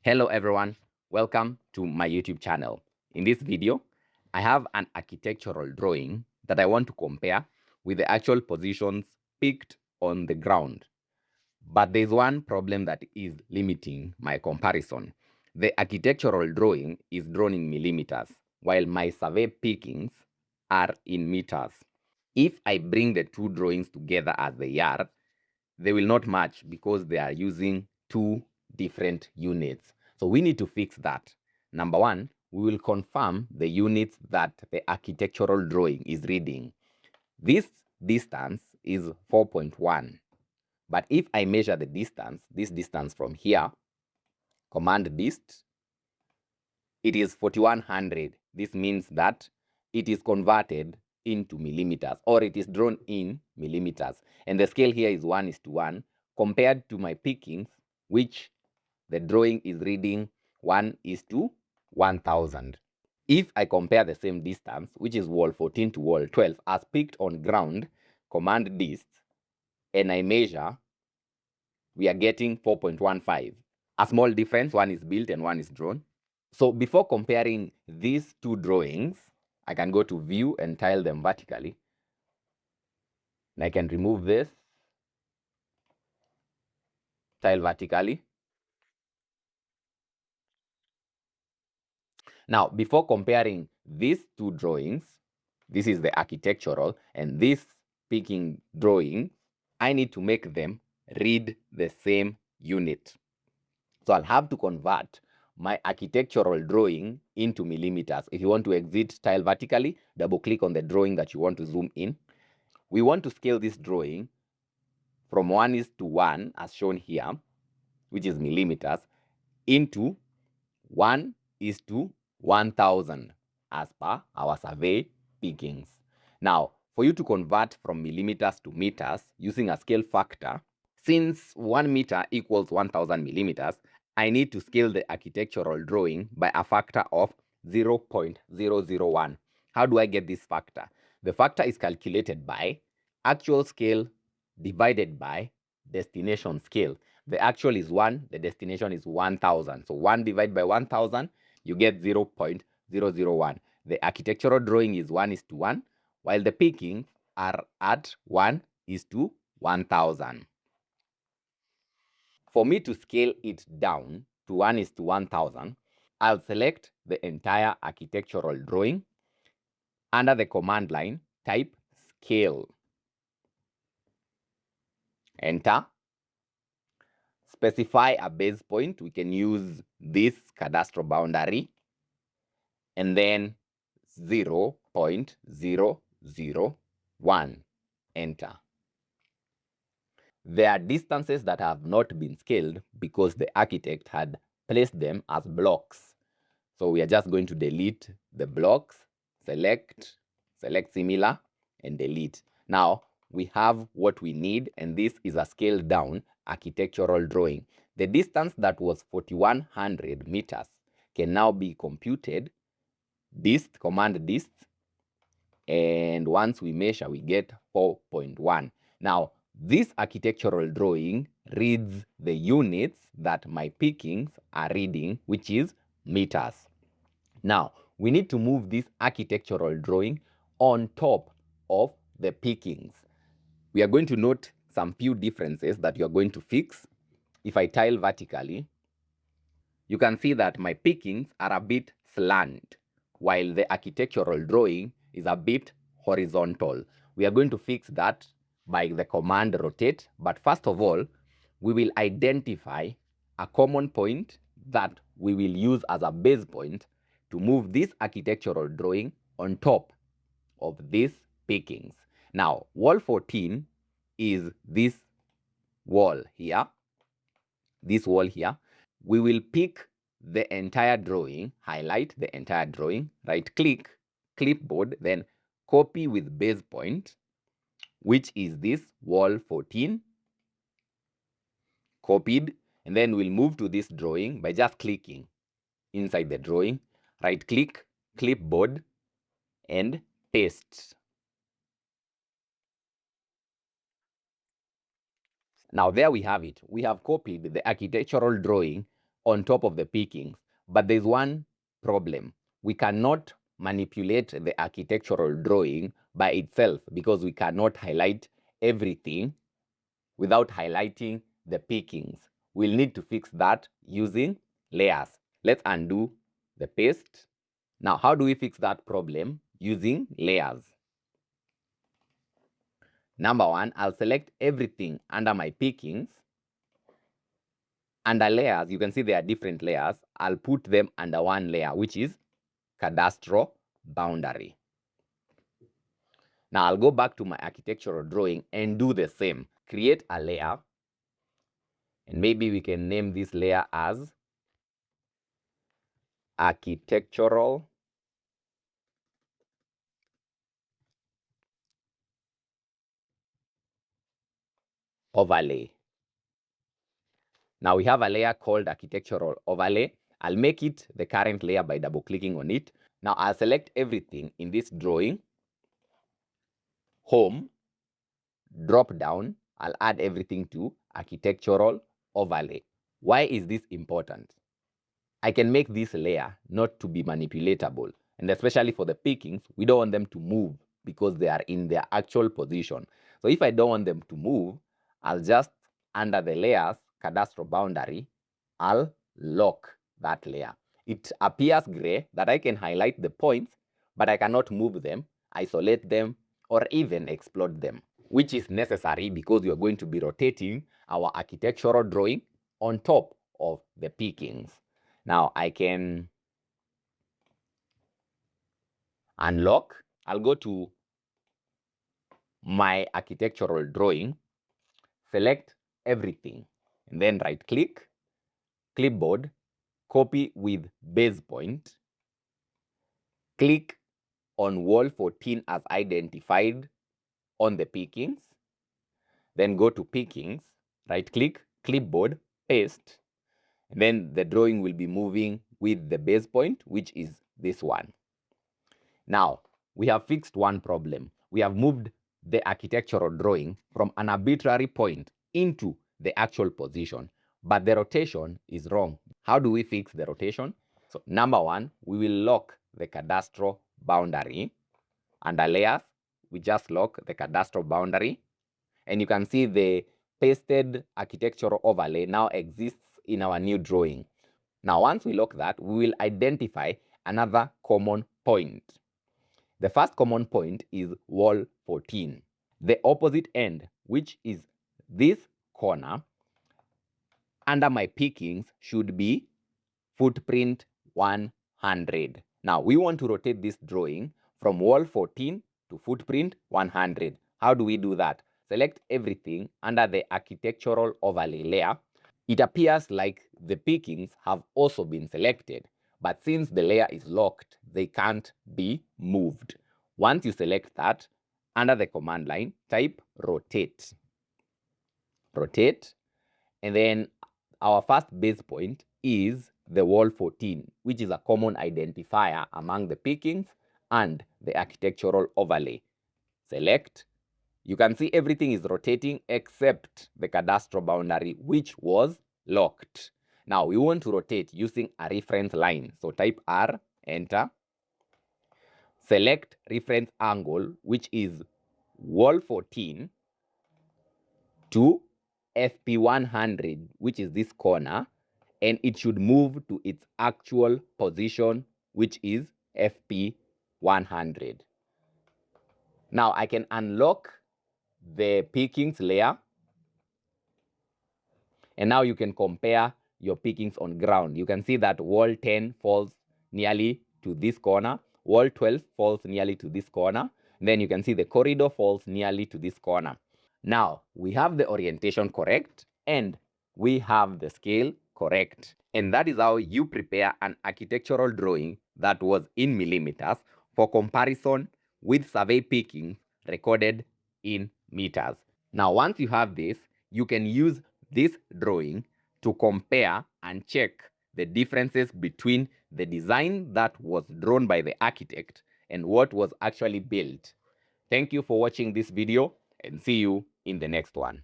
Hello everyone, welcome to my YouTube channel. In this video, I have an architectural drawing that I want to compare with the actual positions picked on the ground. But there's one problem that is limiting my comparison. The architectural drawing is drawn in millimeters, while my survey pickings are in meters. If I bring the two drawings together as they are, they will not match because they are using two different units. So we need to fix that. Number one, we will confirm the units that the architectural drawing is reading. This distance is 4.1. But if I measure the distance, this distance from here, command DIST, it is 4100. This means that it is converted into millimeters, or it is drawn in millimeters. And the scale here is 1:1 compared to my pickings, which the drawing is reading 1:1000. If I compare the same distance, which is wall 14 to wall 12, as picked on ground, command DIST, and I measure, we are getting 4.15. A small difference, one is built and one is drawn. So before comparing these two drawings, I can go to view and tile them vertically. And I can remove this, tile vertically. Now, before comparing these two drawings, this is the architectural and this picking drawing, I need to make them read the same unit. So I'll have to convert my architectural drawing into millimeters. If you want to exit tile vertically, double click on the drawing that you want to zoom in. We want to scale this drawing from 1:1 as shown here, which is millimeters, into 1:1000 as per our survey pickings. Now, for you to convert from millimeters to meters using a scale factor, since 1 meter equals 1000 millimeters, I need to scale the architectural drawing by a factor of 0.001. How do I get this factor? The factor is calculated by actual scale divided by destination scale. The actual is 1, the destination is 1000. So 1 divided by 1000, you get 0.001. The architectural drawing is 1:1, while the pickings are at 1:1000. For me to scale it down to 1:1000, I'll select the entire architectural drawing. Under the command line, type scale. Enter. Specify a base point. We can use this cadastral boundary. And then 0.001. Enter. There are distances that have not been scaled because the architect had placed them as blocks. So we are just going to delete the blocks, select similar, and delete. Now we have what we need, and this is a scaled down architectural drawing. The distance that was 4100 meters can now be computed. DIST, command DIST, and once we measure, we get 4.1. Now, this architectural drawing reads the units that my pickings are reading, which is meters. Now, we need to move this architectural drawing on top of the pickings. We are going to note some few differences that you are going to fix. If I tile vertically, you can see that my pickings are a bit slant, while the architectural drawing is a bit horizontal. We are going to fix that by the command rotate, but first of all, we will identify a common point that we will use as a base point to move this architectural drawing on top of these pickings. Now, wall 14 is this wall here. This wall here. We will pick the entire drawing, highlight the entire drawing, right click, clipboard, then copy with base point, which is this wall 14. Copied, and then we'll move to this drawing by just clicking inside the drawing, right click, clipboard, and paste. Now there we have it. We have copied the architectural drawing on top of the pickings. But there's one problem. We cannot manipulate the architectural drawing by itself because we cannot highlight everything without highlighting the pickings. We'll need to fix that using layers. Let's undo the paste. Now, how do we fix that problem? Using layers. Number one, I'll select everything under my pickings. Under layers, you can see there are different layers. I'll put them under one layer, which is cadastral boundary. Now I'll go back to my architectural drawing and do the same. Create a layer, and maybe we can name this layer as architectural overlay. Now we have a layer called architectural overlay. I'll make it the current layer by double clicking on it. Now I'll select everything in this drawing, home, drop down, I'll add everything to architectural overlay. Why is this important? I can make this layer not to be manipulatable, and especially for the pickings, we don't want them to move because they are in their actual position. So if I don't want them to move, I'll just, under the layers cadastral boundary, I'll lock that layer. It appears gray that I can highlight the points, but I cannot move them, isolate them, or even explode them, which is necessary because we are going to be rotating our architectural drawing on top of the pickings. Now I can unlock. I'll go to my architectural drawing, select everything, and then right click, clipboard, copy with base point, click on wall 14 as identified on the pickings, then go to pickings, right click, clipboard, paste, and then the drawing will be moving with the base point, which is this one. Now, we have fixed one problem. We have moved the architectural drawing from an arbitrary point into the actual position, but the rotation is wrong. How do we fix the rotation? So number one, we will lock the cadastral boundary. Under layers, we just lock the cadastral boundary, and you can see the pasted architectural overlay now exists in our new drawing. Now, once we lock that, we will identify another common point. The first common point is wall 14. The opposite end, which is this corner, under my pickings should be footprint 100. Now, we want to rotate this drawing from wall 14 to footprint 100. How do we do that? Select everything under the architectural overlay layer. It appears like the pickings have also been selected, but since the layer is locked, they can't be moved. Once you select that, under the command line, type rotate. Rotate, and then our first base point is the wall 14, which is a common identifier among the pickings and the architectural overlay. Select. You can see everything is rotating except the cadastral boundary, which was locked. Now we want to rotate using a reference line. So type R, enter. Select reference angle, which is wall 14 to FP 100, which is this corner, and it should move to its actual position, which is FP 100. Now I can unlock the pickings layer, and now you can compare your pickings on ground. You can see that wall 10 falls nearly to this corner, wall 12 falls nearly to this corner, then you can see the corridor falls nearly to this corner. Now, we have the orientation correct and we have the scale correct. And that is how you prepare an architectural drawing that was in millimeters for comparison with survey pickings recorded in meters. Now, once you have this, you can use this drawing to compare and check the differences between the design that was drawn by the architect and what was actually built. Thank you for watching this video, and see you in the next one.